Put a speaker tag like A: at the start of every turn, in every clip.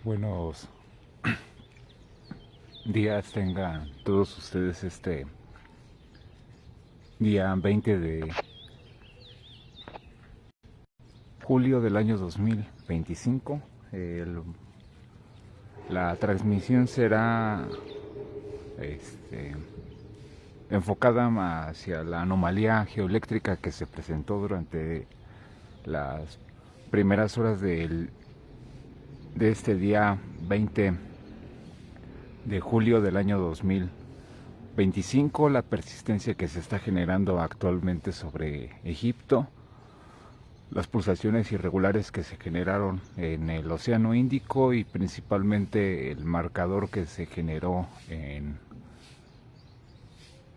A: Buenos días tengan todos ustedes este día 20 de julio del año 2025. La transmisión será enfocada hacia la anomalía geoeléctrica que se presentó durante las primeras horas de este día 20 de julio del año 2025, la persistencia que se está generando actualmente sobre Egipto, las pulsaciones irregulares que se generaron en el Océano Índico y principalmente el marcador que se generó en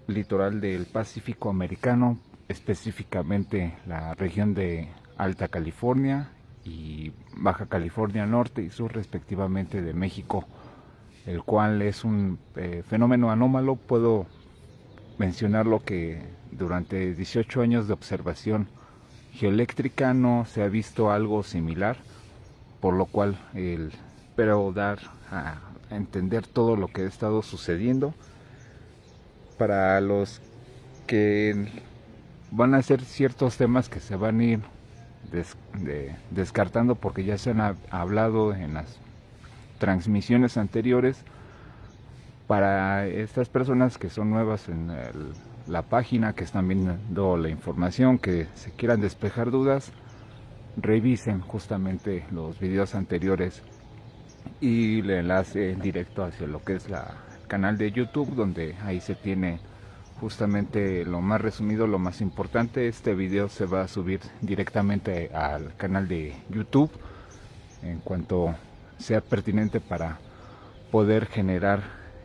A: el litoral del Pacífico americano, específicamente la región de Alta California y Baja California Norte y Sur respectivamente de México, el cual es un fenómeno anómalo. Puedo mencionarlo que durante 18 años de observación geoeléctrica no se ha visto algo similar, por lo cual espero dar a entender todo lo que ha estado sucediendo. Para los que van a ser ciertos temas que se van a ir descartando porque ya se han hablado en las transmisiones anteriores, para estas personas que son nuevas en la página, que están viendo la información, que se quieran despejar dudas, revisen justamente los videos anteriores y el enlace directo hacia lo que es el canal de YouTube, donde ahí se tiene justamente lo más resumido, lo más importante. Este video se va a subir directamente al canal de YouTube en cuanto sea pertinente para poder generar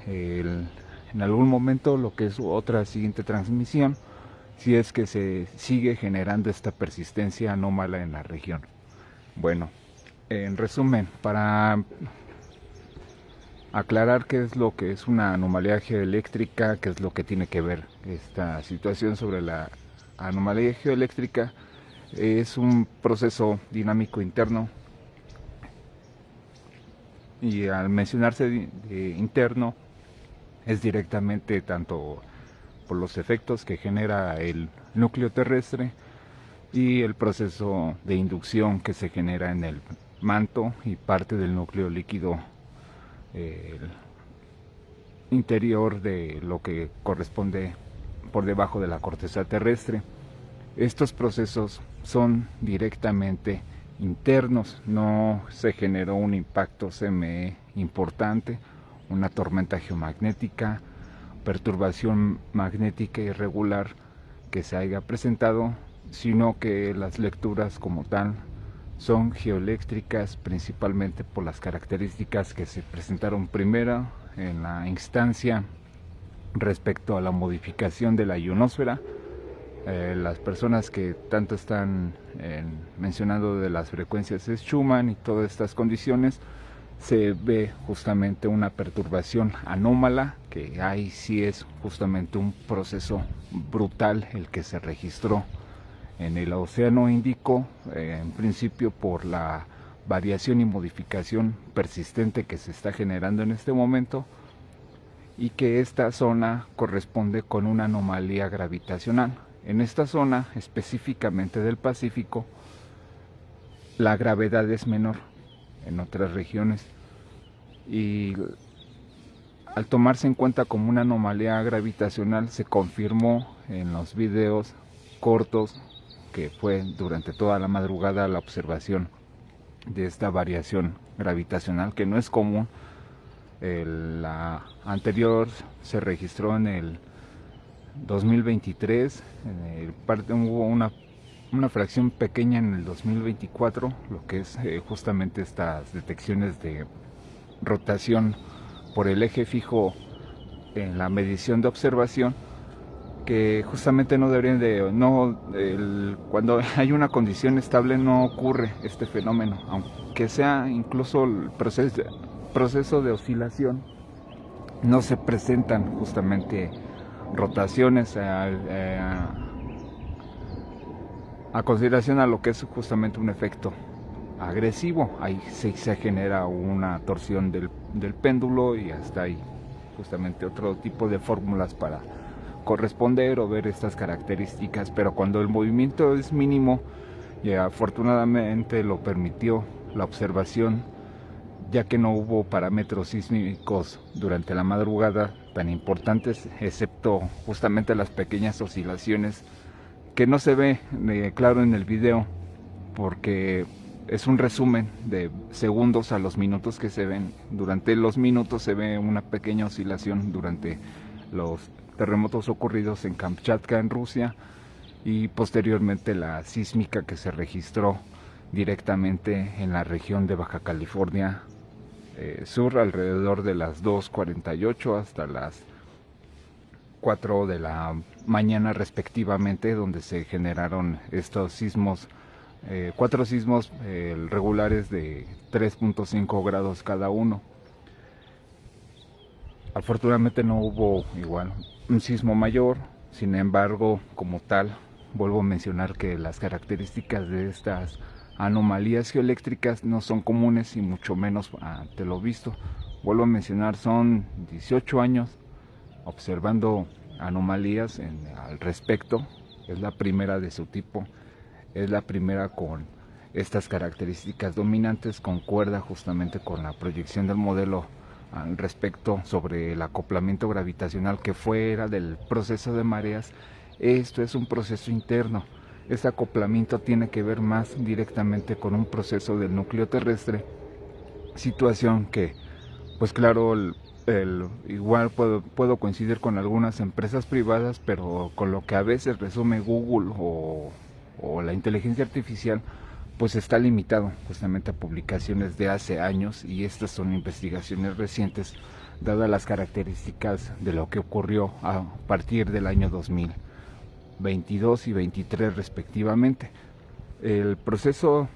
A: en algún momento lo que es otra siguiente transmisión, si es que se sigue generando esta persistencia anómala en la región. Bueno, en resumen, para aclarar qué es lo que es una anomalía geoeléctrica, qué es lo que tiene que ver esta situación sobre la anomalía geoeléctrica, es un proceso dinámico interno, y al mencionarse interno es directamente tanto por los efectos que genera el núcleo terrestre y el proceso de inducción que se genera en el manto y parte del núcleo líquido interior de lo que corresponde por debajo de la corteza terrestre. Estos procesos son directamente internos, no se generó un impacto CME importante, una tormenta geomagnética, perturbación magnética irregular que se haya presentado, sino que las lecturas como tal son geoeléctricas, principalmente por las características que se presentaron primero en la instancia respecto a la modificación de la ionosfera. Las personas que tanto están mencionando de las frecuencias de Schumann y todas estas condiciones, se ve justamente una perturbación anómala, que ahí sí es justamente un proceso brutal el que se registró en el Océano Índico, en principio por la variación y modificación persistente que se está generando en este momento, y que esta zona corresponde con una anomalía gravitacional. En esta zona, específicamente del Pacífico, la gravedad es menor en otras regiones, y al tomarse en cuenta como una anomalía gravitacional se confirmó en los videos cortos que fue durante toda la madrugada la observación de esta variación gravitacional, que no es común. La anterior se registró en el 2023, hubo una fracción pequeña en el 2024, lo que es justamente estas detecciones de rotación por el eje fijo en la medición de observación, que justamente no deberían de, cuando hay una condición estable no ocurre este fenómeno, aunque sea incluso el proceso de oscilación, no se presentan justamente rotaciones a consideración a lo que es justamente un efecto agresivo. Ahí se genera una torsión del péndulo y hasta ahí justamente otro tipo de fórmulas para corresponder o ver estas características, pero cuando el movimiento es mínimo, y afortunadamente lo permitió la observación, ya que no hubo parámetros sísmicos durante la madrugada tan importantes, excepto justamente las pequeñas oscilaciones que no se ve claro en el video, porque es un resumen de segundos a los minutos que se ven. Durante los minutos se ve una pequeña oscilación durante los terremotos ocurridos en Kamchatka, en Rusia, y posteriormente la sísmica que se registró directamente en la región de Baja California Sur, alrededor de las 2:48 hasta las 4 de la mañana respectivamente, donde se generaron estos sismos, 4 sismos regulares de 3.5 grados cada uno. Afortunadamente no hubo igual un sismo mayor, sin embargo, como tal, vuelvo a mencionar que las características de estas anomalías geoeléctricas no son comunes y mucho menos ante lo visto. Vuelvo a mencionar, son 18 años observando anomalías al respecto. Es la primera de su tipo, es la primera con estas características dominantes, concuerda justamente con la proyección del modelo al respecto sobre el acoplamiento gravitacional que fuera del proceso de mareas. Esto es un proceso interno. Este acoplamiento tiene que ver más directamente con un proceso del núcleo terrestre, situación que, pues claro, igual puedo coincidir con algunas empresas privadas, pero con lo que a veces resume Google o la inteligencia artificial, pues está limitado justamente a publicaciones de hace años, y estas son investigaciones recientes dadas las características de lo que ocurrió a partir del año 2022 y 23 respectivamente. El proceso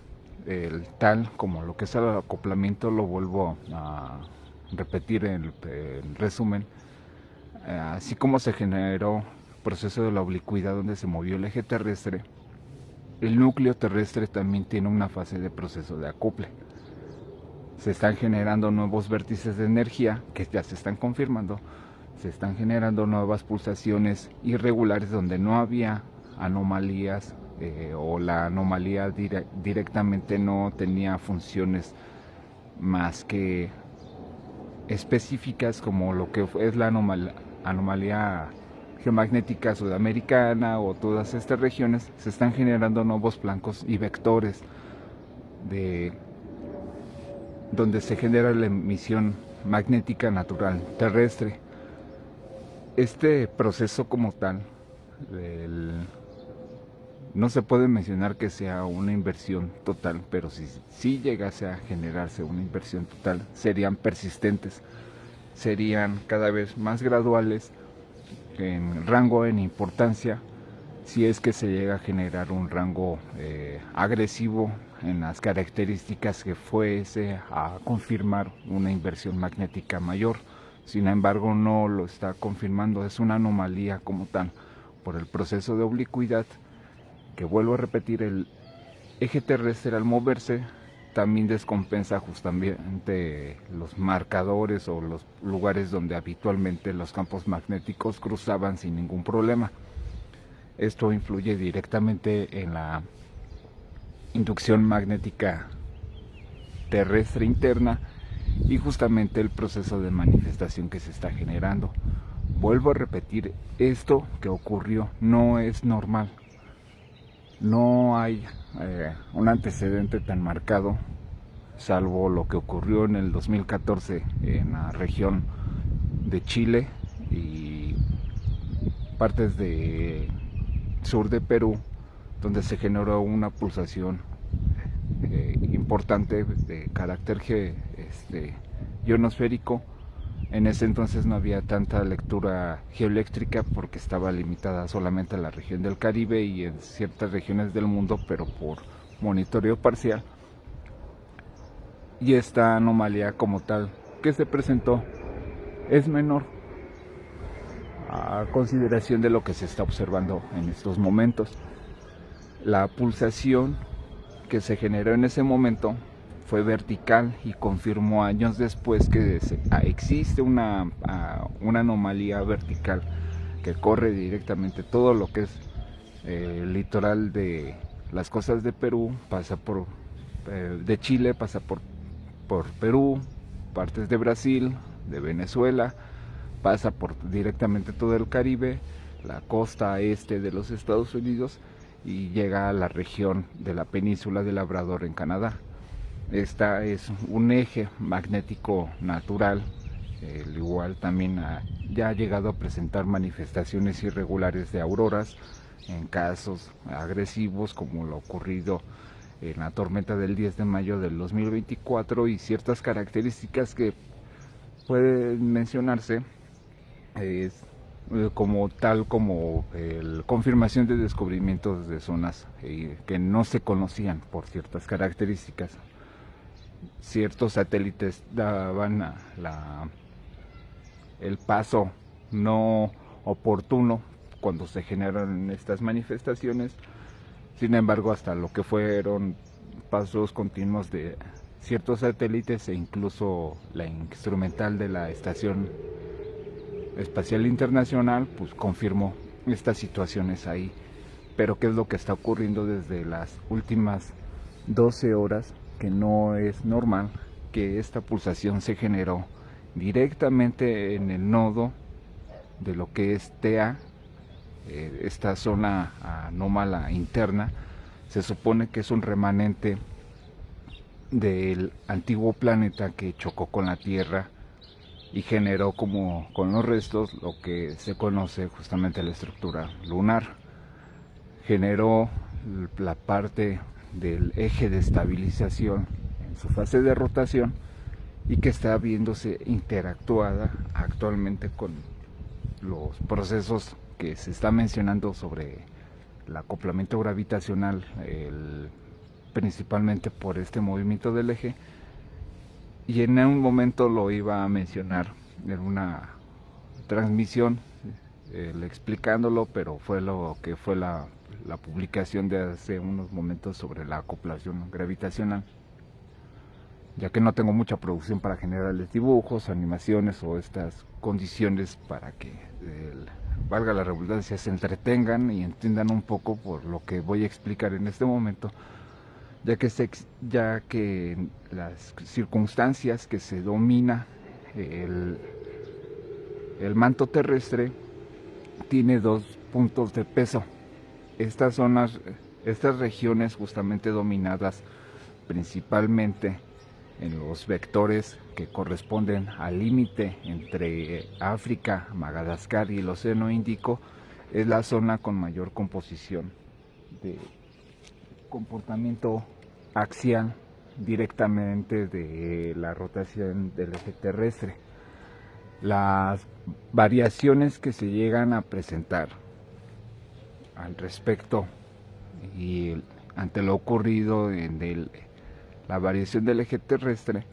A: tal como lo que es el acoplamiento, lo vuelvo a repetir en resumen, así como se generó el proceso de la oblicuidad donde se movió el eje terrestre, el núcleo terrestre también tiene una fase de proceso de acople. Se están generando nuevos vértices de energía que ya se están confirmando, se están generando nuevas pulsaciones irregulares donde no había anomalías, o la anomalía directamente no tenía funciones más que específicas, como lo que es la anomalía geomagnética sudamericana o todas estas regiones. Se están generando nuevos flancos y vectores donde se genera la emisión magnética natural terrestre. Este proceso como tal, no se puede mencionar que sea una inversión total, pero si llegase a generarse una inversión total, serían persistentes, serían cada vez más graduales en rango, en importancia, si es que se llega a generar un rango agresivo en las características que fuese a confirmar una inversión magnética mayor. Sin embargo, no lo está confirmando, es una anomalía como tal por el proceso de oblicuidad, que vuelvo a repetir, el eje terrestre al moverse también descompensa justamente los marcadores o los lugares donde habitualmente los campos magnéticos cruzaban sin ningún problema. Esto influye directamente en la inducción magnética terrestre interna y justamente el proceso de manifestación que se está generando. Vuelvo a repetir, esto que ocurrió no es normal. No hay un antecedente tan marcado, salvo lo que ocurrió en el 2014 en la región de Chile y partes de sur de Perú, donde se generó una pulsación importante de carácter ionosférico. En ese entonces no había tanta lectura geoeléctrica porque estaba limitada solamente a la región del Caribe y en ciertas regiones del mundo, pero por monitoreo parcial. Y esta anomalía como tal que se presentó es menor a consideración de lo que se está observando en estos momentos. La pulsación que se generó en ese momento fue vertical y confirmó años después que existe una anomalía vertical que corre directamente todo lo que es el litoral de las costas de Perú, pasa por de Chile, pasa por Perú, partes de Brasil, de Venezuela, pasa por directamente todo el Caribe, la costa este de los Estados Unidos y llega a la región de la península de Labrador en Canadá. Esta es un eje magnético natural, el igual también ya ha llegado a presentar manifestaciones irregulares de auroras en casos agresivos como lo ocurrido en la tormenta del 10 de mayo del 2024 y ciertas características que pueden mencionarse como tal como confirmación de descubrimientos de zonas que no se conocían por ciertas características. Ciertos satélites daban el paso no oportuno cuando se generan estas manifestaciones. Sin embargo, hasta lo que fueron pasos continuos de ciertos satélites e incluso la instrumental de la Estación Espacial Internacional, pues confirmó estas situaciones ahí. Pero ¿qué es lo que está ocurriendo desde las últimas 12 horas? Que no es normal que esta pulsación se generó directamente en el nodo de lo que es TEA, esta zona anómala interna. Se supone que es un remanente del antiguo planeta que chocó con la Tierra y generó como con los restos lo que se conoce justamente la estructura lunar. Generó la parte del eje de estabilización en su fase de rotación y que está viéndose interactuada actualmente con los procesos que se está mencionando sobre el acoplamiento gravitacional, principalmente por este movimiento del eje. Y en un momento lo iba a mencionar en una transmisión explicándolo, pero fue lo que fue la publicación de hace unos momentos sobre la acoplación gravitacional, ya que no tengo mucha producción para generarles dibujos, animaciones o estas condiciones para que valga la redundancia, se entretengan y entiendan un poco por lo que voy a explicar en este momento, ya que las circunstancias que se domina el manto terrestre tiene dos puntos de peso. Estas zonas, estas regiones justamente dominadas principalmente en los vectores que corresponden al límite entre África, Madagascar y el Océano Índico, es la zona con mayor composición de comportamiento axial directamente de la rotación del eje terrestre. Las variaciones que se llegan a presentar al respecto y ante lo ocurrido en la variación del eje terrestre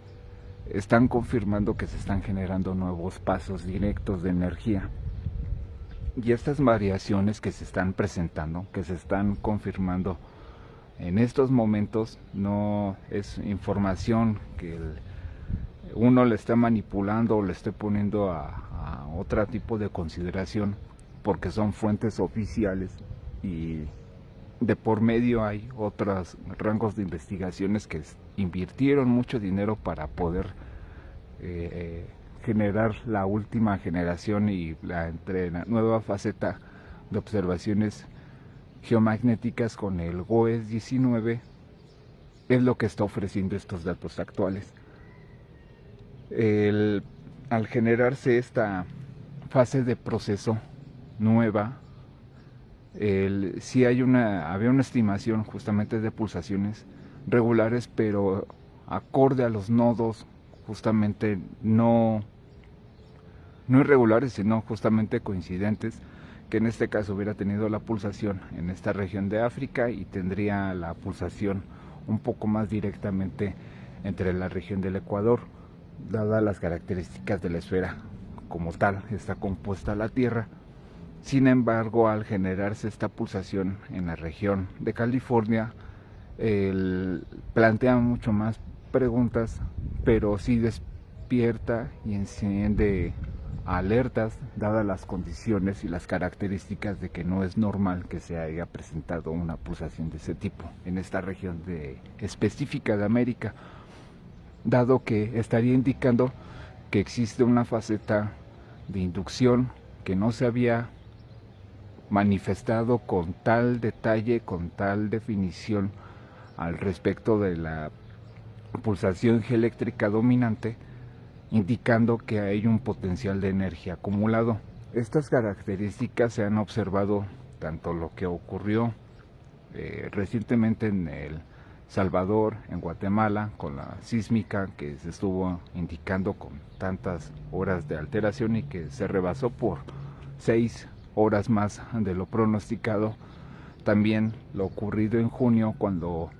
A: están confirmando que se están generando nuevos pasos directos de energía, y estas variaciones que se están presentando, que se están confirmando en estos momentos, no es información que uno le esté manipulando o le esté poniendo a otro tipo de consideración, porque son fuentes oficiales y de por medio hay otros rangos de investigaciones que invirtieron mucho dinero para poder generar la última generación y la nueva faceta de observaciones geomagnéticas con el GOES 19 es lo que está ofreciendo estos datos actuales. Al generarse esta fase de proceso nueva, sí había una estimación justamente de pulsaciones regulares, pero acorde a los nodos justamente no irregulares, sino justamente coincidentes, que en este caso hubiera tenido la pulsación en esta región de África y tendría la pulsación un poco más directamente entre la región del Ecuador, dadas las características de la esfera como tal, está compuesta la Tierra. Sin embargo, al generarse esta pulsación en la región de California, plantea mucho más preguntas, pero sí despierta y enciende alertas, dadas las condiciones y las características de que no es normal que se haya presentado una pulsación de ese tipo en esta región específica de América, dado que estaría indicando que existe una faceta de inducción que no se había manifestado con tal detalle, con tal definición al respecto de la pulsación geoeléctrica dominante, indicando que hay un potencial de energía acumulado. Estas características se han observado tanto lo que ocurrió recientemente en El Salvador, en Guatemala, con la sísmica que se estuvo indicando con tantas horas de alteración y que se rebasó por 6 horas más de lo pronosticado. También lo ocurrido en junio, cuando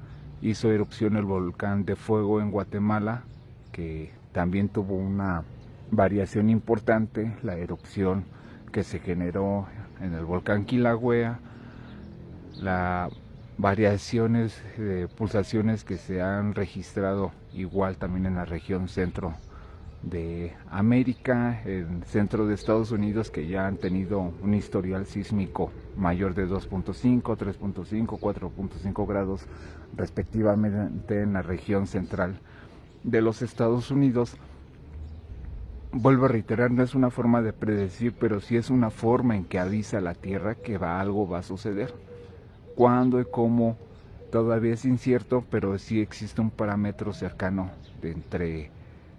A: hizo erupción el volcán de fuego en Guatemala, que también tuvo una variación importante, la erupción que se generó en el volcán Kilauea, las variaciones de pulsaciones que se han registrado igual también en la región centro de América, en centro de Estados Unidos, que ya han tenido un historial sísmico mayor de 2.5, 3.5, 4.5 grados respectivamente en la región central de los Estados Unidos. Vuelvo a reiterar, no es una forma de predecir, pero sí es una forma en que avisa a la Tierra que algo va a suceder. Cuándo y cómo todavía es incierto, pero sí existe un parámetro cercano de entre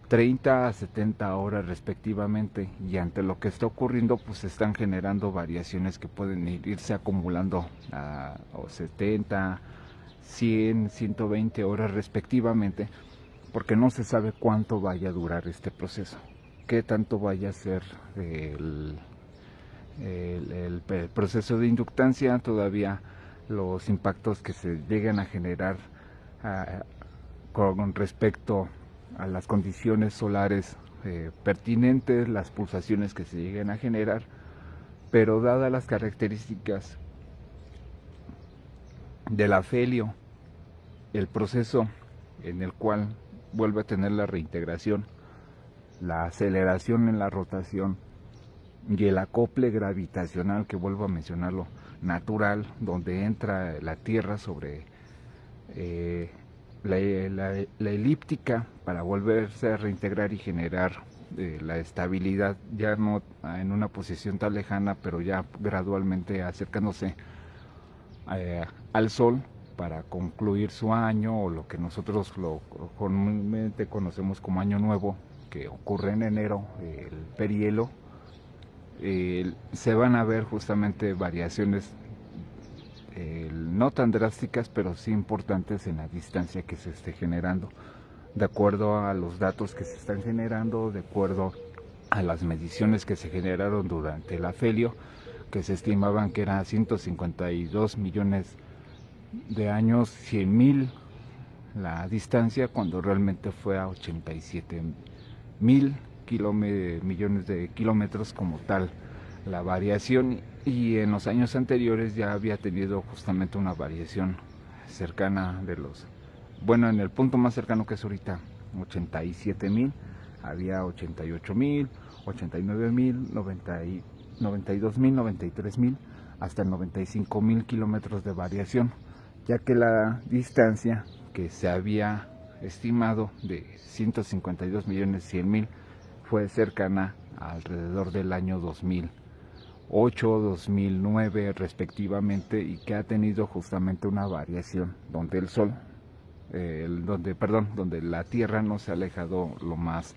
A: 30 a 70 horas respectivamente, y ante lo que está ocurriendo pues se están generando variaciones que pueden irse acumulando a 70, 100, 120 horas respectivamente, porque no se sabe cuánto vaya a durar este proceso, qué tanto vaya a ser el proceso de inductancia, todavía los impactos que se lleguen a generar con respecto a las condiciones solares pertinentes, las pulsaciones que se lleguen a generar, pero dadas las características del afelio, el proceso en el cual vuelve a tener la reintegración, la aceleración en la rotación y el acople gravitacional, que vuelvo a mencionarlo, natural, donde entra la Tierra sobre la elíptica para volverse a reintegrar y generar la estabilidad, ya no en una posición tan lejana, pero ya gradualmente acercándose al Sol para concluir su año, o lo que nosotros comúnmente conocemos como Año Nuevo, que ocurre en enero, el perhielo. Se van a ver justamente variaciones no tan drásticas, pero sí importantes en la distancia que se esté generando, de acuerdo a los datos que se están generando, de acuerdo a las mediciones que se generaron durante el afelio, que se estimaban que eran 152 millones de años, 100.000 la distancia, cuando realmente fue a 87.000 millones de kilómetros como tal la variación, y en los años anteriores ya había tenido justamente una variación cercana en el punto más cercano, que es ahorita 87.000, había 88.000, 89.000, 92.000, 93.000, hasta 95.000 kilómetros de variación, ya que la distancia que se había estimado de 152 millones 100.000 fue cercana alrededor del año 2008, 2009 respectivamente, y que ha tenido justamente una variación donde el Sol, donde la Tierra no se ha alejado lo más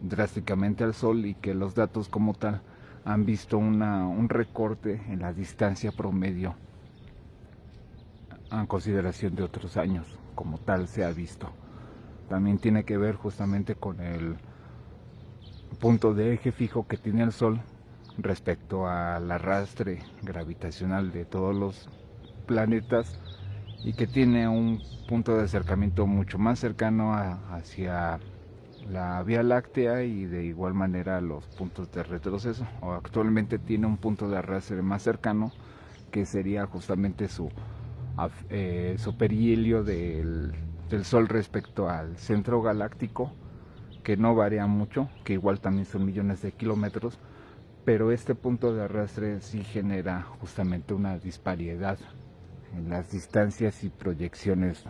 A: drásticamente al Sol, y que los datos como tal han visto un recorte en la distancia promedio en consideración de otros años, como tal se ha visto. También tiene que ver justamente con el punto de eje fijo que tiene el Sol respecto al arrastre gravitacional de todos los planetas, y que tiene un punto de acercamiento mucho más cercano hacia la Vía Láctea, y de igual manera los puntos de retroceso, o actualmente tiene un punto de arrastre más cercano, que sería justamente su superhelio del Sol respecto al centro galáctico, que no varía mucho, que igual también son millones de kilómetros, pero este punto de arrastre sí genera justamente una disparidad en las distancias y proyecciones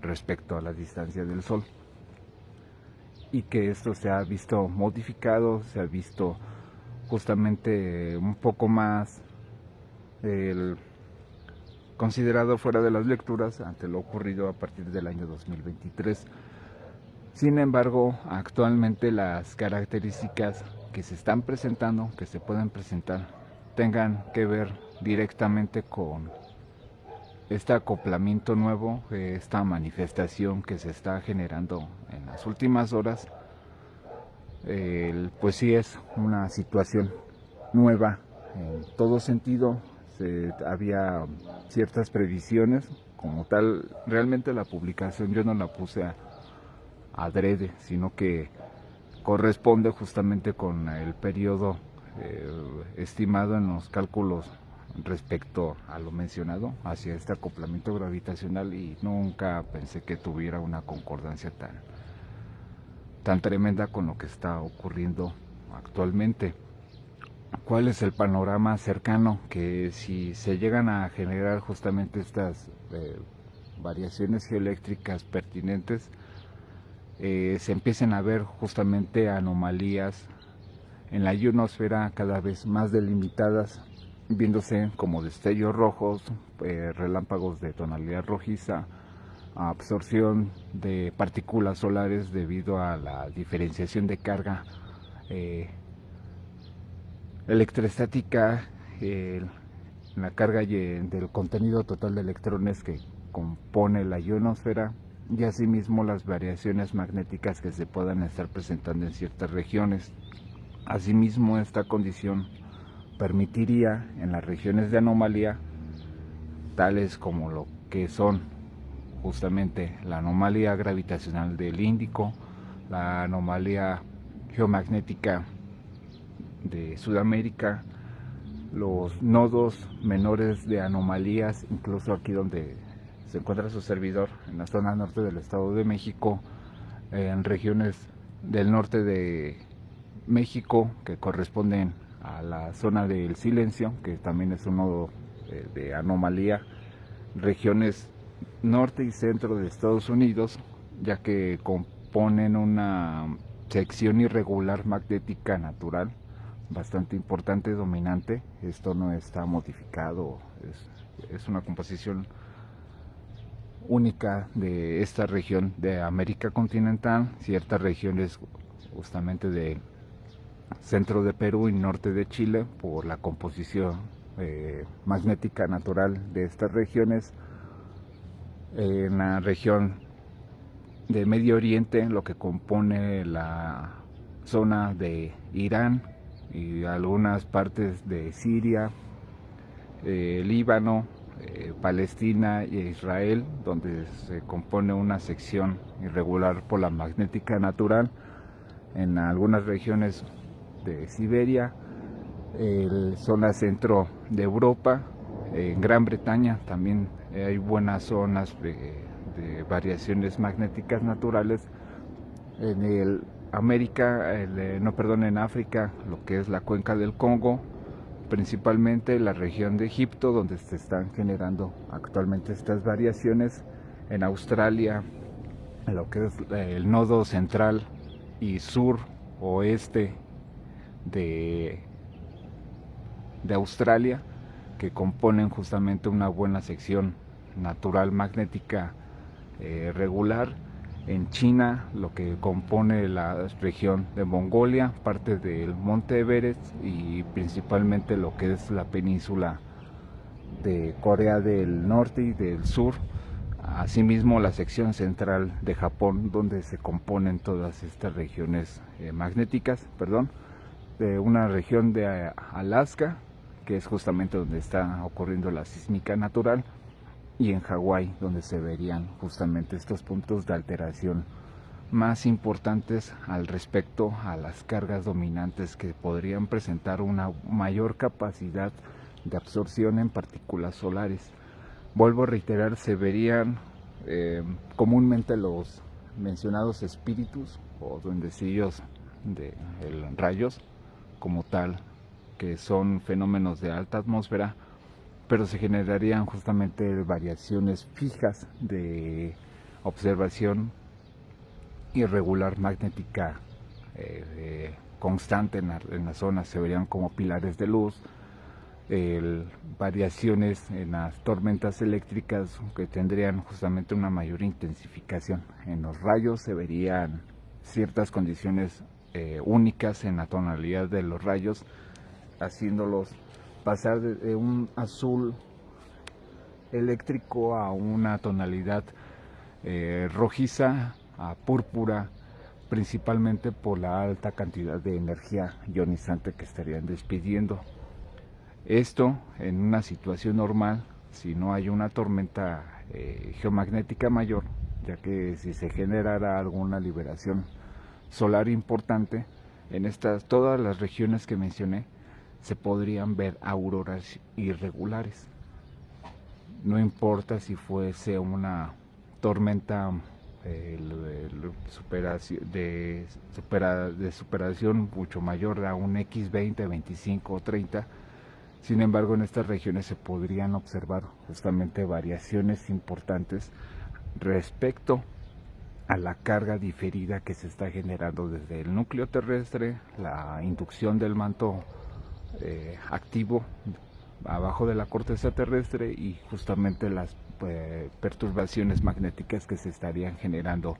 A: respecto a las distancias del Sol, y que esto se ha visto modificado, se ha visto justamente un poco más considerado fuera de las lecturas ante lo ocurrido a partir del año 2023. Sin embargo, actualmente las características que se están presentando, que se pueden presentar, tengan que ver directamente con este acoplamiento nuevo, esta manifestación que se está generando en las últimas horas, pues sí es una situación nueva en todo sentido. Había ciertas previsiones como tal. Realmente la publicación yo no la puse adrede, sino que corresponde justamente con el periodo estimado en los cálculos respecto a lo mencionado hacia este acoplamiento gravitacional, y nunca pensé que tuviera una concordancia tan tremenda con lo que está ocurriendo actualmente. ¿Cuál es el panorama cercano? Que si se llegan a generar justamente estas variaciones geoeléctricas pertinentes, se empiecen a ver justamente anomalías en la ionosfera cada vez más delimitadas, viéndose como destellos rojos, relámpagos de tonalidad rojiza, absorción de partículas solares debido a la diferenciación de carga electrostática, la carga del contenido total de electrones que compone la ionosfera, y asimismo las variaciones magnéticas que se puedan estar presentando en ciertas regiones. Asimismo, esta condición permitiría en las regiones de anomalía, tales como lo que son justamente la anomalía gravitacional del Índico, la anomalía geomagnética de Sudamérica, los nodos menores de anomalías, incluso aquí donde se encuentra su servidor, en la zona norte del Estado de México, en regiones del norte de México que corresponden a la zona del Silencio, que también es un nodo de anomalía, regiones norte y centro de Estados Unidos, ya que componen una sección irregular magnética natural bastante importante, dominante. Esto no está modificado, es una composición única de esta región de América continental, ciertas regiones justamente de centro de Perú y norte de Chile, por la composición magnética natural de estas regiones. En la región de Medio Oriente, lo que compone la zona de Irán y algunas partes de Siria, Líbano, Palestina e Israel, donde se compone una sección irregular por la magnética natural. En algunas regiones de Siberia, zona centro de Europa, en Gran Bretaña también hay buenas zonas de variaciones magnéticas naturales. En en África, lo que es la cuenca del Congo, principalmente la región de Egipto, donde se están generando actualmente estas variaciones. En Australia, lo que es el nodo central y sur oeste de Australia, que componen justamente una buena sección natural magnética regular. En China, lo que compone la región de Mongolia, parte del monte Everest, y principalmente lo que es la península de Corea del Norte y del Sur. Asimismo, la sección central de Japón, donde se componen todas estas regiones magnéticas, de una región de Alaska, que es justamente donde está ocurriendo la sísmica natural, y en Hawái, donde se verían justamente estos puntos de alteración más importantes al respecto a las cargas dominantes que podrían presentar una mayor capacidad de absorción en partículas solares. Vuelvo a reiterar, se verían comúnmente los mencionados espíritus o duendecillos de rayos como tal, que son fenómenos de alta atmósfera, pero se generarían justamente variaciones fijas de observación irregular magnética constante en la zona. Se verían como pilares de luz, variaciones en las tormentas eléctricas que tendrían justamente una mayor intensificación. En los rayos se verían ciertas condiciones únicas en la tonalidad de los rayos, haciéndolos pasar de un azul eléctrico a una tonalidad rojiza a púrpura, principalmente por la alta cantidad de energía ionizante que estarían despidiendo. Esto en una situación normal, si no hay una tormenta geomagnética mayor, ya que si se generara alguna liberación solar importante, en todas las regiones que mencioné se podrían ver auroras irregulares. No importa si fuese una tormenta de superación mucho mayor a un X20, 25 o 30. Sin embargo, en estas regiones se podrían observar justamente variaciones importantes respecto a la carga diferida que se está generando desde el núcleo terrestre, la inducción del manto activo abajo de la corteza terrestre y justamente las perturbaciones magnéticas que se estarían generando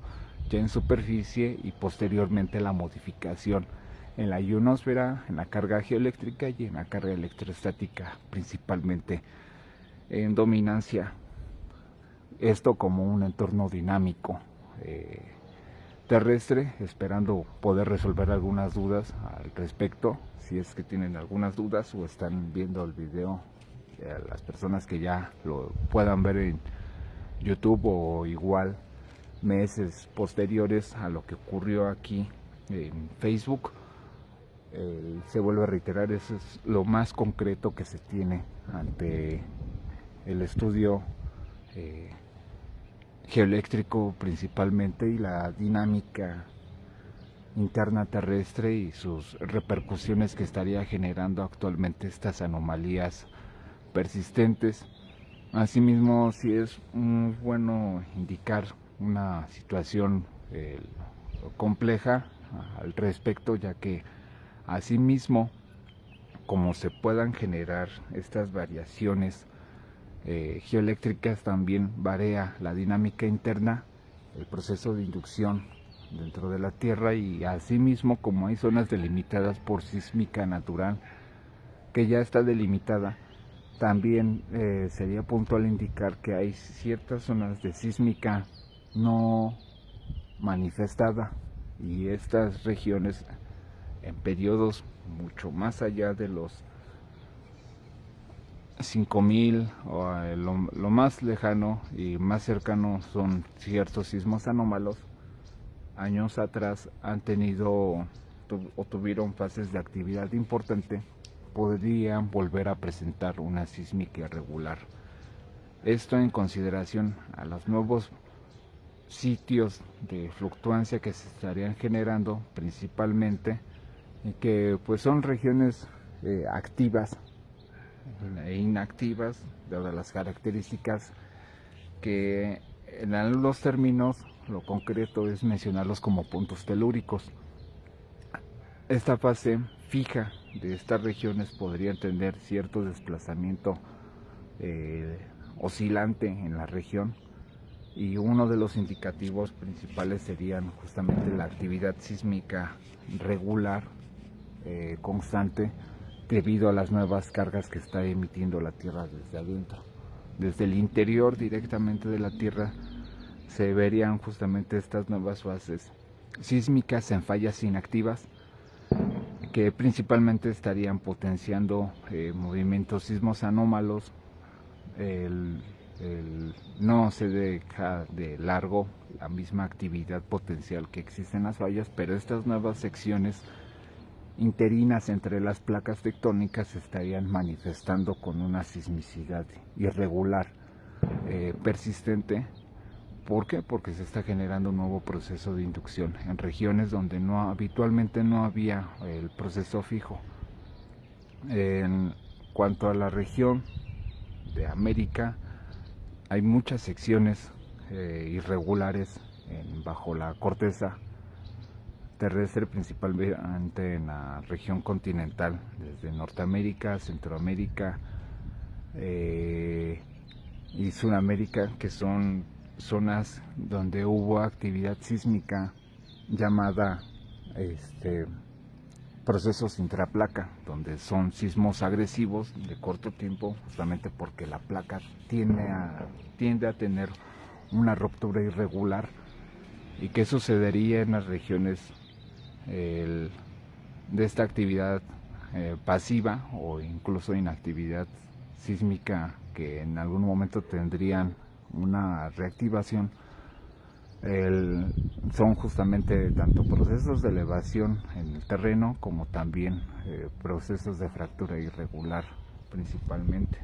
A: ya en superficie y posteriormente la modificación en la ionosfera, en la carga geoeléctrica y en la carga electrostática, principalmente en dominancia. Esto como un entorno dinámico terrestre, esperando poder resolver algunas dudas al respecto. Si es que tienen algunas dudas o están viendo el video, las personas que ya lo puedan ver en YouTube o igual meses posteriores a lo que ocurrió aquí en Facebook, se vuelve a reiterar, eso es lo más concreto que se tiene ante el estudio geoeléctrico principalmente y la dinámica interna terrestre y sus repercusiones que estaría generando actualmente estas anomalías persistentes. Asimismo, sí es muy bueno indicar una situación compleja al respecto, ya que asimismo, como se puedan generar estas variaciones geoeléctricas, también varía la dinámica interna, el proceso de inducción dentro de la Tierra, y asimismo, como hay zonas delimitadas por sísmica natural que ya está delimitada, también sería puntual indicar que hay ciertas zonas de sísmica no manifestada, y estas regiones en periodos mucho más allá de los 5000 o lo más lejano y más cercano son ciertos sismos anómalos, años atrás han tenido o tuvieron fases de actividad importante, podrían volver a presentar una sísmica irregular. Esto en consideración a los nuevos sitios de fluctuancia que se estarían generando principalmente, y que pues son regiones activas e inactivas, dadas las características que en los términos, lo concreto es mencionarlos como puntos telúricos. Esta fase fija de estas regiones podría tener cierto desplazamiento oscilante en la región, y uno de los indicativos principales serían justamente la actividad sísmica regular, constante, debido a las nuevas cargas que está emitiendo la Tierra desde adentro. Desde el interior directamente de la Tierra se verían justamente estas nuevas fases sísmicas en fallas inactivas, que principalmente estarían potenciando movimientos sismos anómalos. No se deja de largo la misma actividad potencial que existe en las fallas, pero estas nuevas secciones interinas entre las placas tectónicas se estarían manifestando con una sismicidad irregular, persistente. ¿Por qué? Porque se está generando un nuevo proceso de inducción en regiones donde habitualmente no había el proceso fijo. En cuanto a la región de América, hay muchas secciones irregulares bajo la corteza terrestre, principalmente en la región continental, desde Norteamérica, Centroamérica y Sudamérica, que son zonas donde hubo actividad sísmica llamada procesos intraplaca, donde son sismos agresivos de corto tiempo, justamente porque la placa tiende a tener una ruptura irregular. ¿Y qué sucedería en las regiones de esta actividad pasiva o incluso inactividad sísmica, que en algún momento tendrían una reactivación? Son justamente tanto procesos de elevación en el terreno como también procesos de fractura irregular principalmente.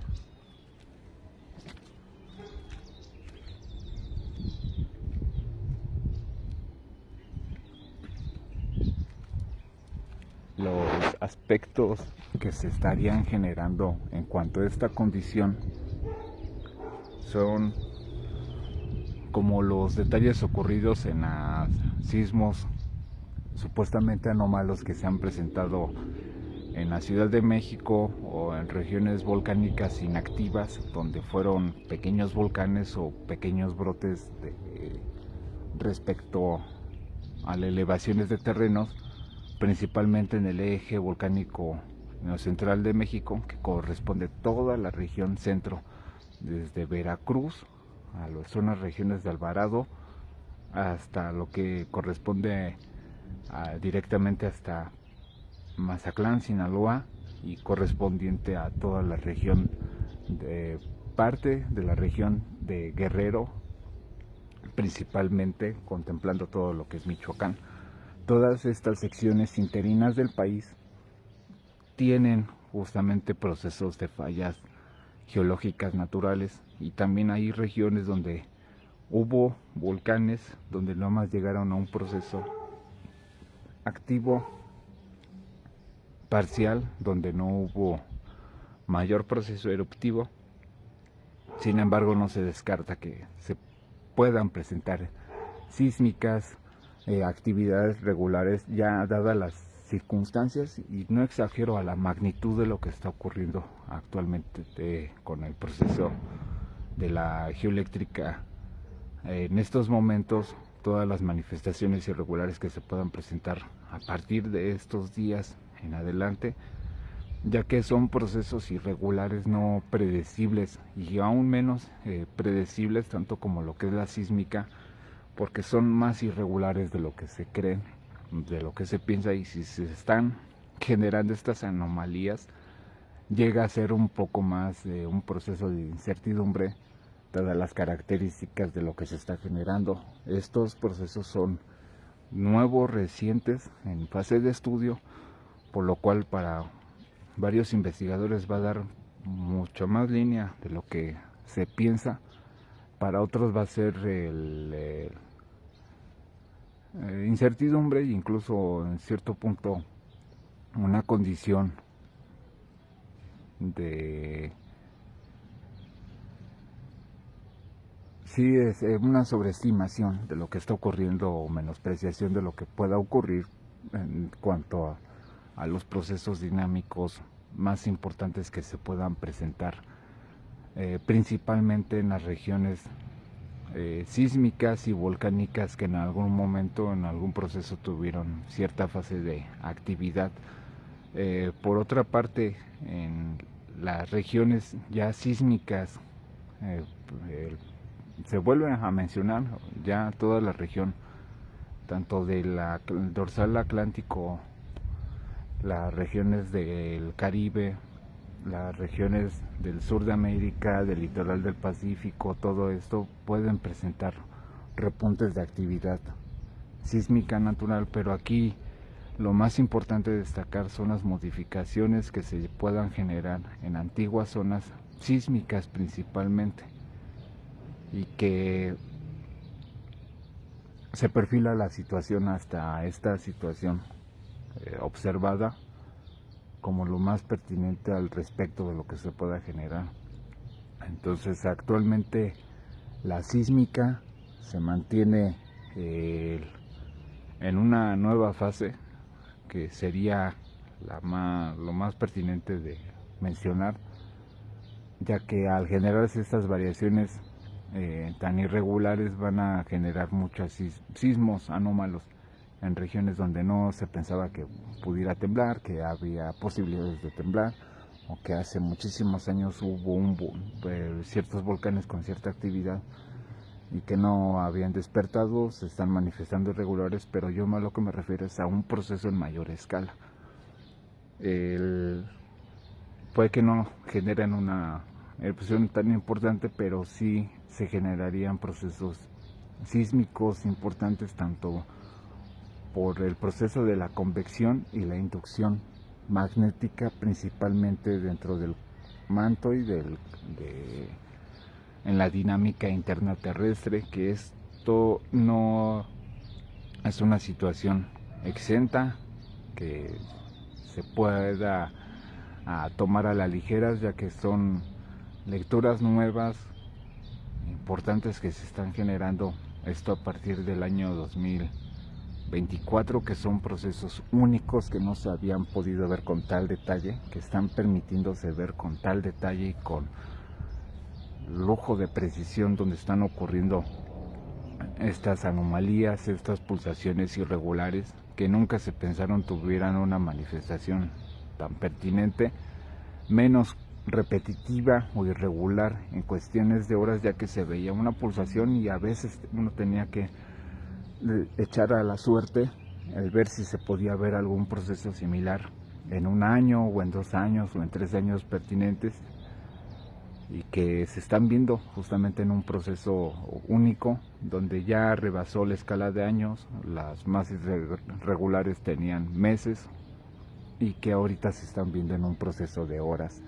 A: Los aspectos que se estarían generando en cuanto a esta condición son como los detalles ocurridos en los sismos supuestamente anómalos que se han presentado en la Ciudad de México o en regiones volcánicas inactivas, donde fueron pequeños volcanes o pequeños brotes respecto a las elevaciones de terrenos, principalmente en el eje volcánico central de México, que corresponde a toda la región centro, desde Veracruz a las zonas regiones de Alvarado hasta lo que corresponde directamente hasta Mazatlán, Sinaloa, y correspondiente a toda la región de parte de la región de Guerrero, principalmente contemplando todo lo que es Michoacán. Todas estas secciones interinas del país tienen justamente procesos de fallas geológicas naturales, y también hay regiones donde hubo volcanes donde nomás llegaron a un proceso activo parcial, donde no hubo mayor proceso eruptivo. Sin embargo, no se descarta que se puedan presentar sísmicas, actividades regulares, ya dadas las circunstancias, y no exagero a la magnitud de lo que está ocurriendo actualmente con el proceso de la geoeléctrica. En estos momentos, todas las manifestaciones irregulares que se puedan presentar a partir de estos días en adelante, ya que son procesos irregulares no predecibles, y aún menos predecibles tanto como lo que es la sísmica, porque son más irregulares de lo que se cree, de lo que se piensa, y si se están generando estas anomalías, llega a ser un poco más de un proceso de incertidumbre, dadas las características de lo que se está generando. Estos procesos son nuevos, recientes, en fase de estudio, por lo cual para varios investigadores va a dar mucho más línea de lo que se piensa. Para otros va a ser incertidumbre, e incluso en cierto punto una condición de sí, es una sobreestimación de lo que está ocurriendo o menospreciación de lo que pueda ocurrir en cuanto a los procesos dinámicos más importantes que se puedan presentar, principalmente en las regiones sísmicas y volcánicas que en algún momento, en algún proceso, tuvieron cierta fase de actividad. Por otra parte, en las regiones ya sísmicas, se vuelve a mencionar ya toda la región, tanto del dorsal atlántico, las regiones del Caribe, las regiones del sur de América, del litoral del Pacífico. Todo esto pueden presentar repuntes de actividad sísmica natural, pero aquí lo más importante de destacar son las modificaciones que se puedan generar en antiguas zonas sísmicas principalmente. y que se perfila la situación hasta esta situación observada como lo más pertinente al respecto de lo que se pueda generar. Entonces actualmente la sísmica se mantiene en una nueva fase que sería lo más pertinente de mencionar, ya que al generarse estas variaciones tan irregulares van a generar muchos sismos anómalos en regiones donde no se pensaba que pudiera temblar, que había posibilidades de temblar, o que hace muchísimos años hubo ciertos volcanes con cierta actividad y que no habían despertado, se están manifestando irregulares, pero yo a lo que me refiero es a un proceso en mayor escala. Puede que no generen una erupción tan importante, pero sí se generarían procesos sísmicos importantes, tanto por el proceso de la convección y la inducción magnética, principalmente dentro del manto y en la dinámica interna terrestre, que esto no es una situación exenta que se pueda tomar a la ligera, ya que son lecturas nuevas importantes que se están generando, esto a partir del año 2024, que son procesos únicos que no se habían podido ver con tal detalle, que están permitiéndose ver con tal detalle y con lujo de precisión, donde están ocurriendo estas anomalías, estas pulsaciones irregulares que nunca se pensaron tuvieran una manifestación tan pertinente, menos repetitiva o irregular en cuestiones de horas, ya que se veía una pulsación y a veces uno tenía que echar a la suerte el ver si se podía ver algún proceso similar en un año o en 2 años o en 3 años pertinentes, y que se están viendo justamente en un proceso único donde ya rebasó la escala de años, las más irregulares tenían meses y que ahorita se están viendo en un proceso de horas,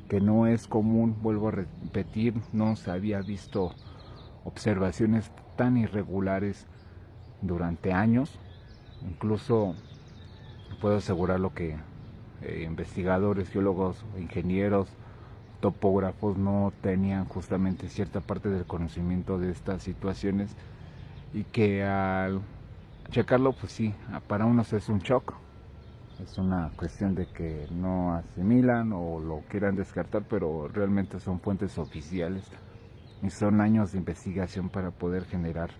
A: que no es común, vuelvo a repetir, no se había visto observaciones tan irregulares durante años. Incluso puedo asegurar lo que investigadores, geólogos, ingenieros, topógrafos no tenían justamente cierta parte del conocimiento de estas situaciones, y que al checarlo, pues sí, para unos es un shock, es una cuestión de que no asimilan o lo quieran descartar, pero realmente son fuentes oficiales y son años de investigación para poder generar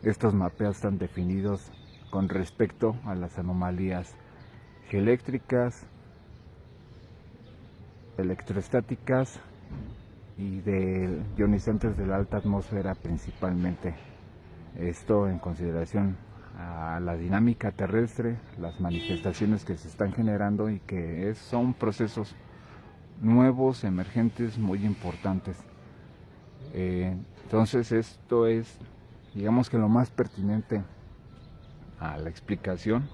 A: estos mapeos tan definidos con respecto a las anomalías geoeléctricas, electroestáticas y de ionizantes de la alta atmósfera principalmente. Esto en consideración a la dinámica terrestre, las manifestaciones que se están generando y que son procesos nuevos, emergentes, muy importantes. Entonces esto es, digamos que lo más pertinente a la explicación.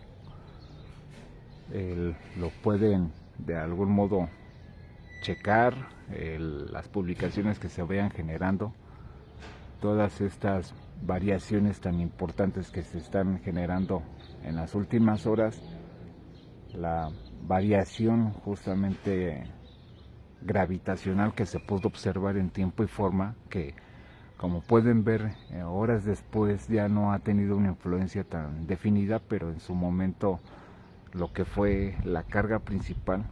A: Lo pueden de algún modo checar, las publicaciones que se vayan generando, todas estas variaciones tan importantes que se están generando en las últimas horas, la variación justamente gravitacional que se pudo observar en tiempo y forma, que como pueden ver horas después ya no ha tenido una influencia tan definida, pero en su momento lo que fue la carga principal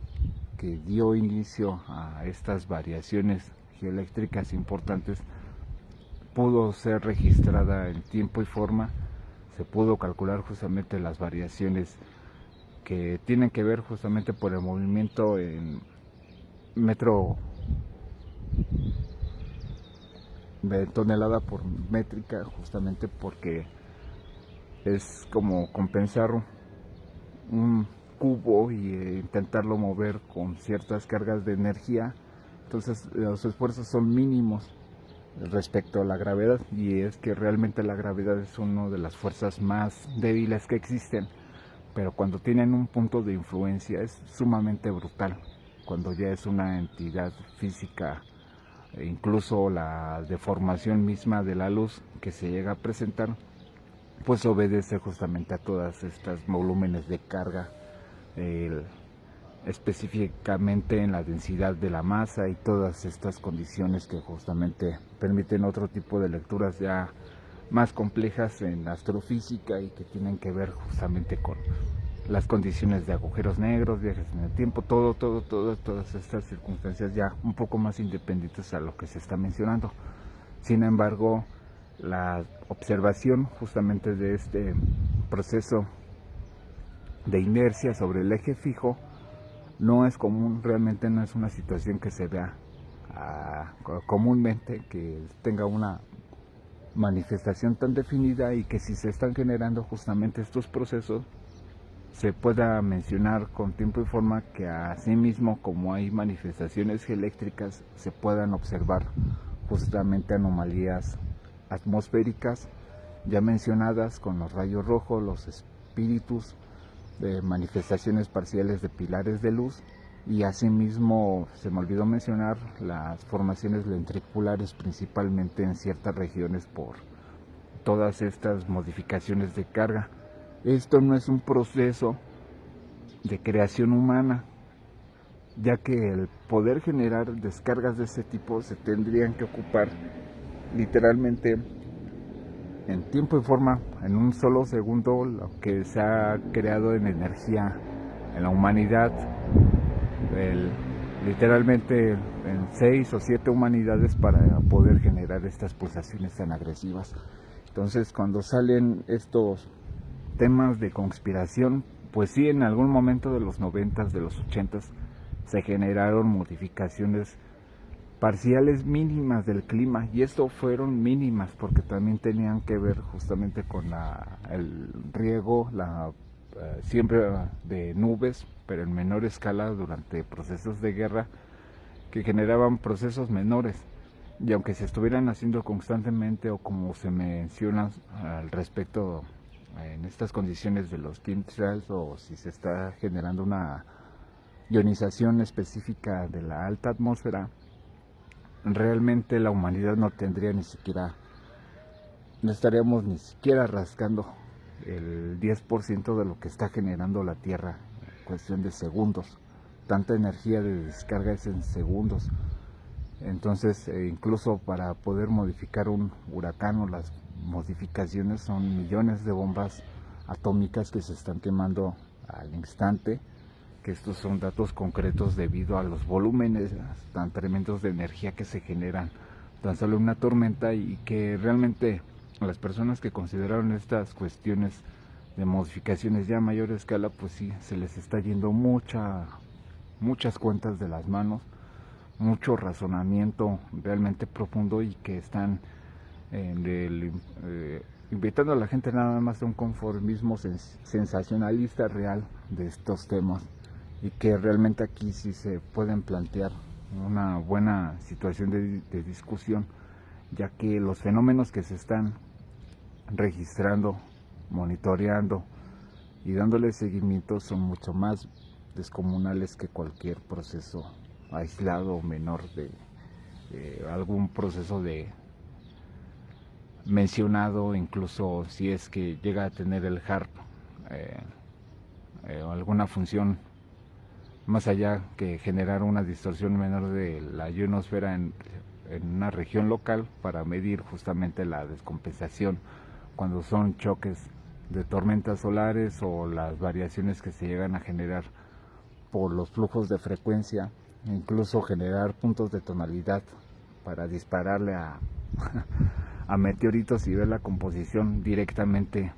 A: que dio inicio a estas variaciones geoeléctricas importantes pudo ser registrada en tiempo y forma. Se pudo calcular justamente las variaciones que tienen que ver justamente por el movimiento en metro de tonelada por métrica, justamente porque es como compensar un cubo y intentarlo mover con ciertas cargas de energía. Entonces los esfuerzos son mínimos respecto a la gravedad, y es que realmente la gravedad es una de las fuerzas más débiles que existen, pero cuando tienen un punto de influencia es sumamente brutal, cuando ya es una entidad física e incluso la deformación misma de la luz que se llega a presentar, pues obedece justamente a todas estas volúmenes de carga, específicamente en la densidad de la masa y todas estas condiciones que justamente permiten otro tipo de lecturas ya más complejas en astrofísica y que tienen que ver justamente con las condiciones de agujeros negros, viajes en el tiempo, todas estas circunstancias ya un poco más independientes a lo que se está mencionando. Sin embargo, la observación justamente de este proceso de inercia sobre el eje fijo no es común, realmente no es una situación que se vea comúnmente, que tenga una manifestación tan definida, y que si se están generando justamente estos procesos se pueda mencionar con tiempo y forma que asimismo, como hay manifestaciones eléctricas, se puedan observar justamente anomalías atmosféricas ya mencionadas con los rayos rojos, los espíritus, de manifestaciones parciales de pilares de luz, y asimismo se me olvidó mencionar las formaciones lentriculares, principalmente en ciertas regiones por todas estas modificaciones de carga. Esto no es un proceso de creación humana, ya que el poder generar descargas de ese tipo se tendrían que ocupar literalmente en tiempo y forma, en un solo segundo, lo que se ha creado en energía en la humanidad, literalmente en 6 o 7 humanidades, para poder generar estas pulsaciones tan agresivas. Entonces, cuando salen estos temas de conspiración, pues sí, en algún momento de los 90s, de los 80s, se generaron modificaciones parciales mínimas del clima, y esto fueron mínimas porque también tenían que ver justamente con el riego, siempre de nubes, pero en menor escala durante procesos de guerra que generaban procesos menores. Y aunque se estuvieran haciendo constantemente, o como se menciona al respecto en estas condiciones de los chemtrails, o si se está generando una ionización específica de la alta atmósfera, realmente la humanidad no estaríamos ni siquiera rascando el 10% de lo que está generando la Tierra en cuestión de segundos. Tanta energía de descarga es en segundos. Entonces, incluso para poder modificar un huracán, o las modificaciones son millones de bombas atómicas que se están quemando al instante, que estos son datos concretos debido a los volúmenes tan tremendos de energía que se generan tan solo una tormenta, y que realmente las personas que consideraron estas cuestiones de modificaciones ya a mayor escala, pues sí, se les está yendo muchas cuentas de las manos, mucho razonamiento realmente profundo, y que están invitando a la gente nada más a un conformismo sensacionalista real de estos temas, y que realmente aquí sí se pueden plantear una buena situación de discusión, ya que los fenómenos que se están registrando, monitoreando y dándole seguimiento son mucho más descomunales que cualquier proceso aislado o menor de algún proceso de mencionado, incluso si es que llega a tener el HARP o alguna función más allá que generar una distorsión menor de la ionosfera en una región local, para medir justamente la descompensación cuando son choques de tormentas solares, o las variaciones que se llegan a generar por los flujos de frecuencia, incluso generar puntos de tonalidad para dispararle a meteoritos y ver la composición directamente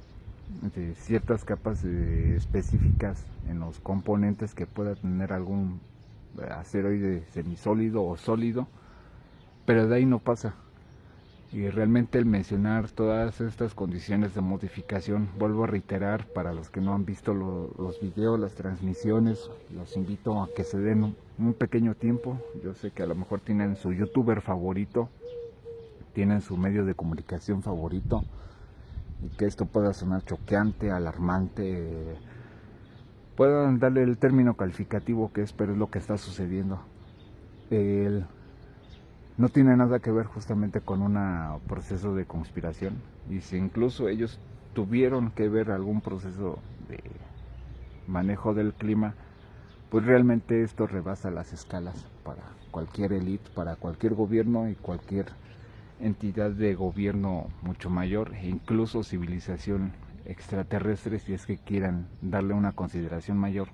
A: de ciertas capas específicas en los componentes que pueda tener algún asteroide semisólido o sólido, pero de ahí no pasa. Y realmente el mencionar todas estas condiciones de modificación, vuelvo a reiterar, para los que no han visto los videos, las transmisiones, los invito a que se den un pequeño tiempo. Yo sé que a lo mejor tienen su youtuber favorito, tienen su medio de comunicación favorito, y que esto pueda sonar choqueante, alarmante, puedan darle el término calificativo que es, pero es lo que está sucediendo. no tiene nada que ver justamente con un proceso de conspiración, y si incluso ellos tuvieron que ver algún proceso de manejo del clima, pues realmente esto rebasa las escalas para cualquier élite, para cualquier gobierno y cualquier entidad de gobierno mucho mayor, e incluso civilización extraterrestre, si es que quieran darle una consideración mayor,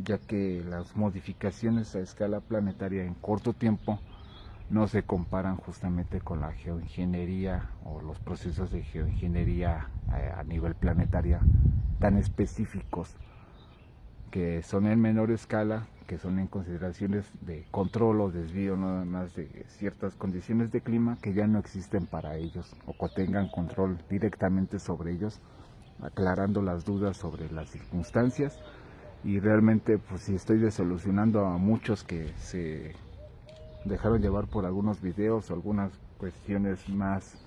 A: ya que las modificaciones a escala planetaria en corto tiempo no se comparan justamente con la geoingeniería o los procesos de geoingeniería a nivel planetaria tan específicos, que son en menor escala, que son en consideraciones de control o desvío nada más de ciertas condiciones de clima que ya no existen para ellos, o que tengan control directamente sobre ellos, aclarando las dudas sobre las circunstancias. Y realmente pues si estoy desilusionando a muchos que se dejaron llevar por algunos videos o algunas cuestiones más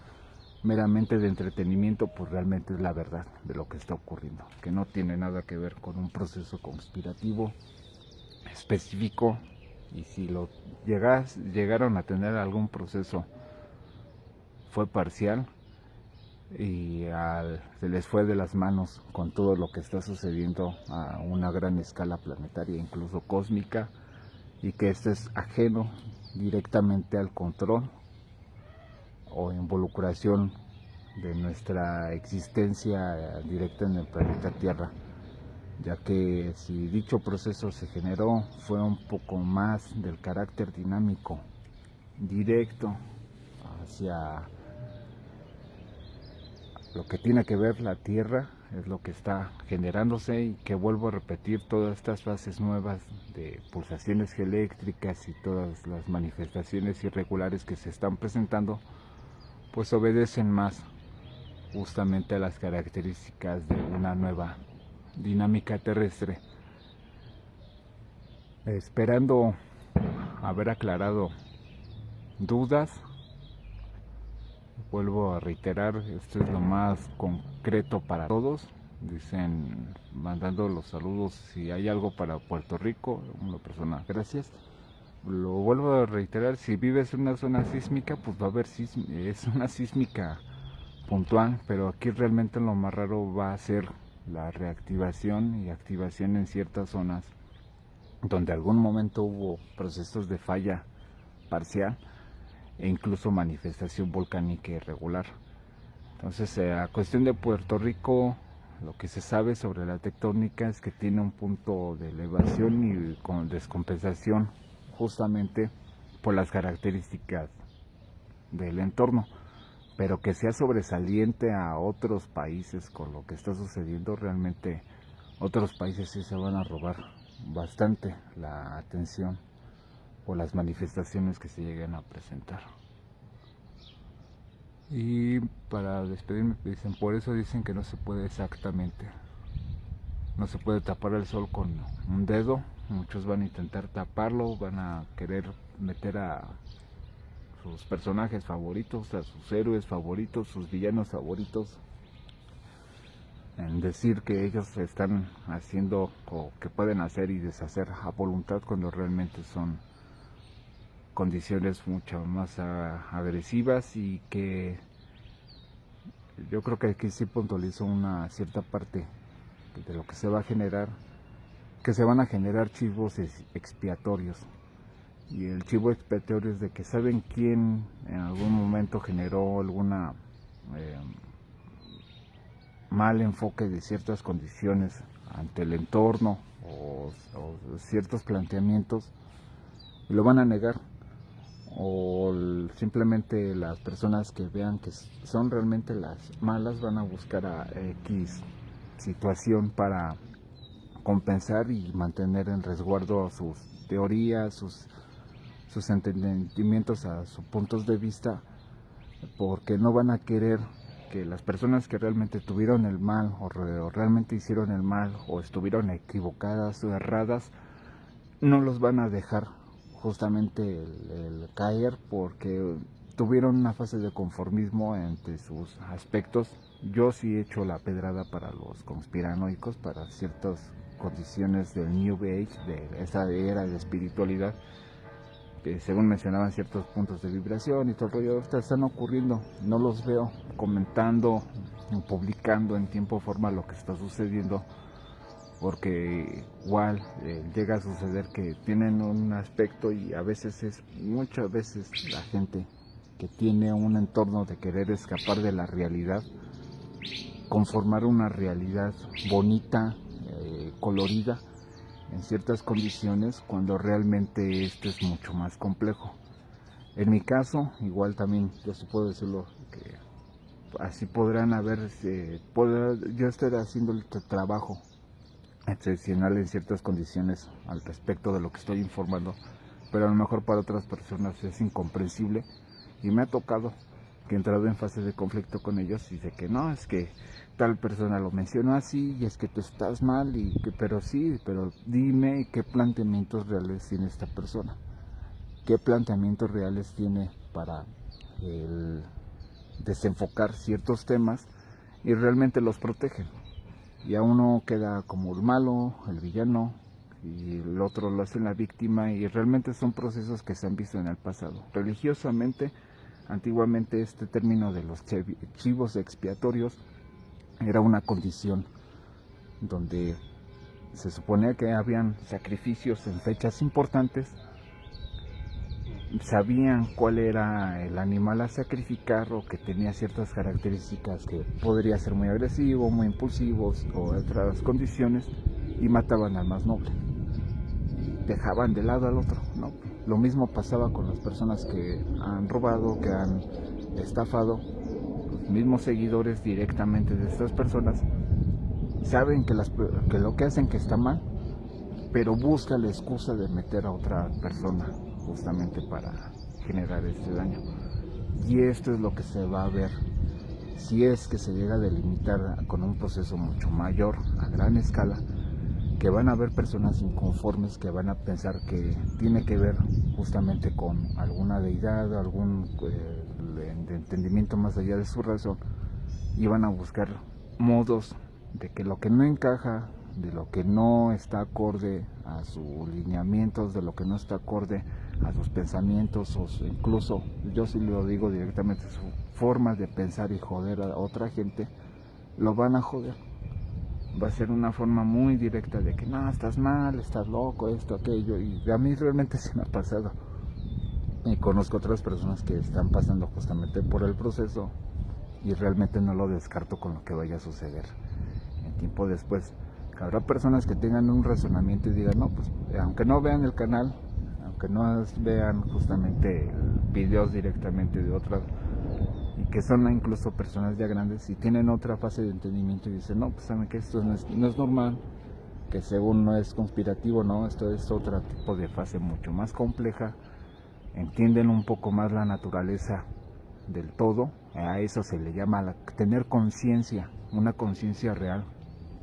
A: meramente de entretenimiento, pues realmente es la verdad de lo que está ocurriendo, que no tiene nada que ver con un proceso conspirativo específico, y si lo llegaron a tener algún proceso fue parcial, y se les fue de las manos con todo lo que está sucediendo a una gran escala planetaria, incluso cósmica, y que esto es ajeno directamente al control o involucración de nuestra existencia directa en el planeta Tierra, ya que si dicho proceso se generó fue un poco más del carácter dinámico, directo hacia lo que tiene que ver la Tierra, es lo que está generándose, y que vuelvo a repetir, todas estas fases nuevas de pulsaciones eléctricas y todas las manifestaciones irregulares que se están presentando, pues obedecen más justamente a las características de una nueva dinámica terrestre, esperando haber aclarado dudas. Vuelvo a reiterar, esto es lo más concreto para todos. Dicen, mandando los saludos, si hay algo para Puerto Rico, una persona, gracias. Lo vuelvo a reiterar, si vives en una zona sísmica, pues va a haber es una sísmica puntual, pero aquí realmente lo más raro va a ser la reactivación y activación en ciertas zonas donde algún momento hubo procesos de falla parcial e incluso manifestación volcánica irregular. Entonces, a cuestión de Puerto Rico, lo que se sabe sobre la tectónica es que tiene un punto de elevación y con descompensación justamente por las características del entorno, pero que sea sobresaliente a otros países con lo que está sucediendo, realmente otros países sí se van a robar bastante la atención por las manifestaciones que se lleguen a presentar. Y para despedirme dicen, por eso dicen que no se puede exactamente, no se puede tapar el sol con un dedo. Muchos van a intentar taparlo, van a querer meter a sus personajes favoritos, a sus héroes favoritos, sus villanos favoritos, en decir que ellos están haciendo o que pueden hacer y deshacer a voluntad, cuando realmente son condiciones mucho más agresivas, y que yo creo que aquí sí puntualizo una cierta parte de lo que se va a generar, que se van a generar chivos expiatorios. Y el chivo expiatorio es de que saben quién en algún momento generó alguna mal enfoque de ciertas condiciones ante el entorno o ciertos planteamientos, y lo van a negar, o simplemente las personas que vean que son realmente las malas van a buscar a X situación para compensar y mantener en resguardo sus teorías, sus entendimientos, a sus puntos de vista, porque no van a querer que las personas que realmente tuvieron el mal o realmente hicieron el mal o estuvieron equivocadas o erradas, no los van a dejar justamente el caer, porque tuvieron una fase de conformismo entre sus aspectos. Yo sí he hecho la pedrada para los conspiranoicos, para ciertas condiciones del New Age, de esa era de espiritualidad, según mencionaban ciertos puntos de vibración y todo el rollo, ahorita están ocurriendo, no los veo comentando, publicando en tiempo y forma lo que está sucediendo, porque igual llega a suceder que tienen un aspecto y muchas veces la gente que tiene un entorno de querer escapar de la realidad, conformar una realidad bonita, colorida, en ciertas condiciones, cuando realmente esto es mucho más complejo. En mi caso, igual también, yo sí puedo decirlo, que así podrán yo estar haciendo el trabajo excepcional en ciertas condiciones al respecto de lo que estoy informando, pero a lo mejor para otras personas es incomprensible, y me ha tocado que he entrado en fase de conflicto con ellos y de que no, es que tal persona lo mencionó así y es que tú estás mal, pero dime qué planteamientos reales tiene esta persona, qué planteamientos reales tiene para desenfocar ciertos temas y realmente los protegen. Y a uno queda como el malo, el villano, y el otro lo hace la víctima, y realmente son procesos que se han visto en el pasado. Religiosamente, antiguamente este término de los chivos expiatorios era una condición donde se suponía que habían sacrificios en fechas importantes, sabían cuál era el animal a sacrificar o que tenía ciertas características, que podría ser muy agresivo, muy impulsivo o otras condiciones, y mataban al más noble, dejaban de lado al otro, ¿no? Lo mismo pasaba con las personas que han robado, que han estafado. Los mismos seguidores directamente de estas personas saben que lo que hacen que está mal, pero busca la excusa de meter a otra persona justamente para generar este daño. Y esto es lo que se va a ver si es que se llega a delimitar con un proceso mucho mayor, a gran escala, que van a haber personas inconformes que van a pensar que tiene que ver justamente con alguna deidad, algún entendimiento más allá de su razón, y van a buscar modos de que lo que no encaja, de lo que no está acorde a sus lineamientos, de lo que no está acorde a sus pensamientos, o incluso, yo sí lo digo directamente, su forma de pensar y joder a otra gente, lo van a joder. Va a ser una forma muy directa de que no, estás mal, estás loco, esto, aquello, y a mí realmente se me ha pasado. Y conozco otras personas que están pasando justamente por el proceso, y realmente no lo descarto con lo que vaya a suceder en tiempo después. Habrá personas que tengan un razonamiento y digan, no, pues aunque no vean el canal, aunque no vean justamente videos directamente de otras, y que son incluso personas ya grandes y tienen otra fase de entendimiento y dicen, no, pues saben que esto no es normal, que según no es conspirativo, no, esto es otro tipo de fase mucho más compleja, entienden un poco más la naturaleza del todo. A eso se le llama tener conciencia, una conciencia real,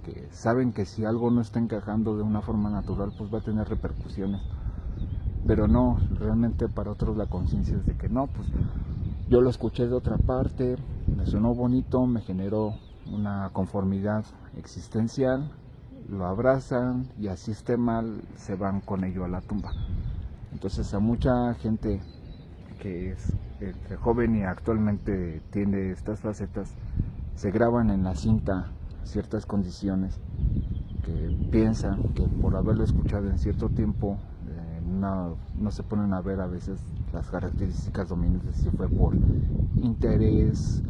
A: que saben que si algo no está encajando de una forma natural, pues va a tener repercusiones. Pero no, realmente para otros la conciencia es de que no, pues yo lo escuché de otra parte, me sonó bonito, me generó una conformidad existencial, lo abrazan, y así esté mal, se van con ello a la tumba. Entonces a mucha gente que es entre joven y actualmente tiene estas facetas, se graban en la cinta ciertas condiciones que piensan que por haberlo escuchado en cierto tiempo, no se ponen a ver a veces las características dominantes, si fue por interés,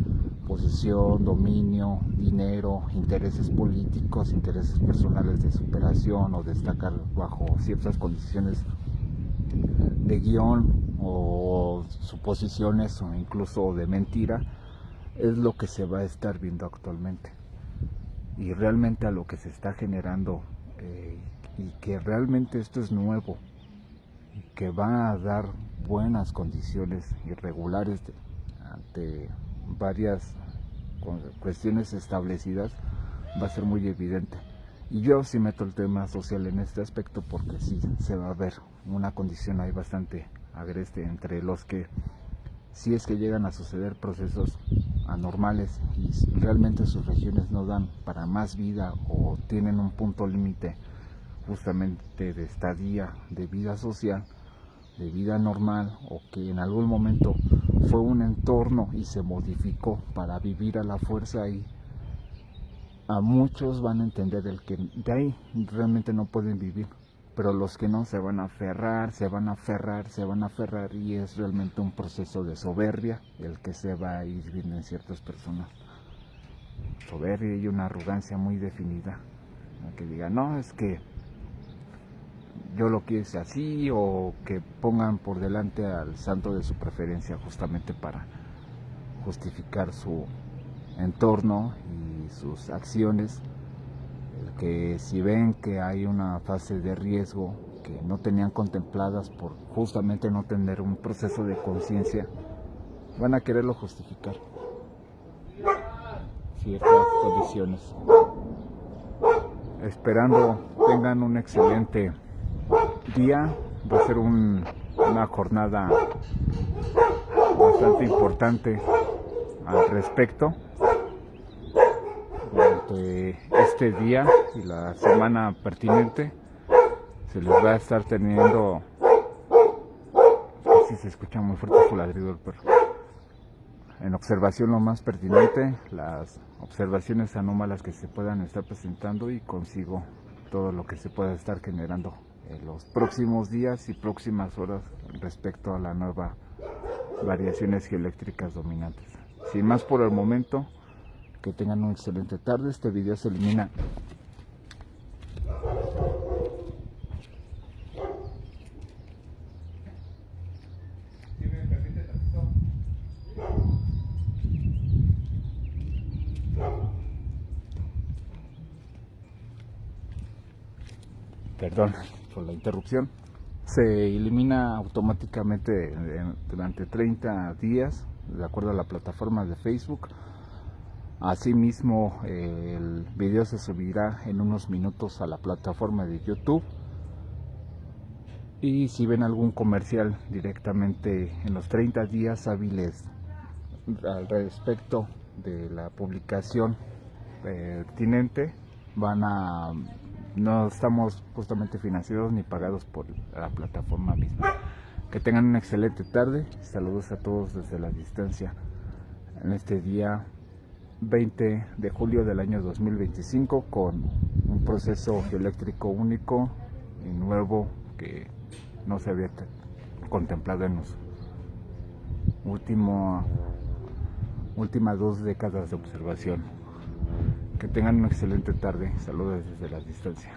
A: posesión, dominio, dinero, intereses políticos, intereses personales de superación o destacar bajo ciertas condiciones de guión o suposiciones o incluso de mentira, es lo que se va a estar viendo actualmente. Y realmente a lo que se está generando, y que realmente esto es nuevo, y que va a dar buenas condiciones irregulares ante varias cuestiones establecidas, va a ser muy evidente. Y yo sí meto el tema social en este aspecto porque sí se va a ver una condición ahí bastante agreste entre los que, si es que llegan a suceder procesos anormales y realmente sus regiones no dan para más vida o tienen un punto límite justamente de estadía de vida social, de vida normal, o que en algún momento fue un entorno y se modificó para vivir a la fuerza, y a muchos van a entender el que de ahí realmente no pueden vivir, pero los que no se van a aferrar, se van a aferrar, se van a aferrar, y es realmente un proceso de soberbia el que se va a ir viendo en ciertas personas. Soberbia y una arrogancia muy definida, que digan, no, es que yo lo quise así, o que pongan por delante al santo de su preferencia justamente para justificar su entorno y sus acciones. El que si ven que hay una fase de riesgo que no tenían contempladas por justamente no tener un proceso de conciencia, van a quererlo justificar ciertas condiciones. Esperando tengan un excelente día. Va a ser una jornada bastante importante al respecto. Durante este día y la semana pertinente se les va a estar teniendo, si se escucha muy fuerte su ladrido del perro, en observación lo más pertinente, las observaciones anómalas que se puedan estar presentando, y consigo todo lo que se pueda estar generando en los próximos días y próximas horas respecto a la nueva variaciones geoeléctricas dominantes. Sin más por el momento, que tengan una excelente tarde. Este video se elimina. Perdón por la interrupción. Se elimina automáticamente durante 30 días, de acuerdo a la plataforma de Facebook. Asimismo, el video se subirá en unos minutos a la plataforma de YouTube. Y si ven algún comercial directamente en los 30 días hábiles al respecto de la publicación pertinente, no estamos justamente financiados ni pagados por la plataforma misma. Que tengan una excelente tarde. Saludos a todos desde la distancia en este día 20 de julio del año 2025, con un proceso geoeléctrico único y nuevo que no se había contemplado en las últimas 2 décadas de observación. Que tengan una excelente tarde. Saludos desde la distancia.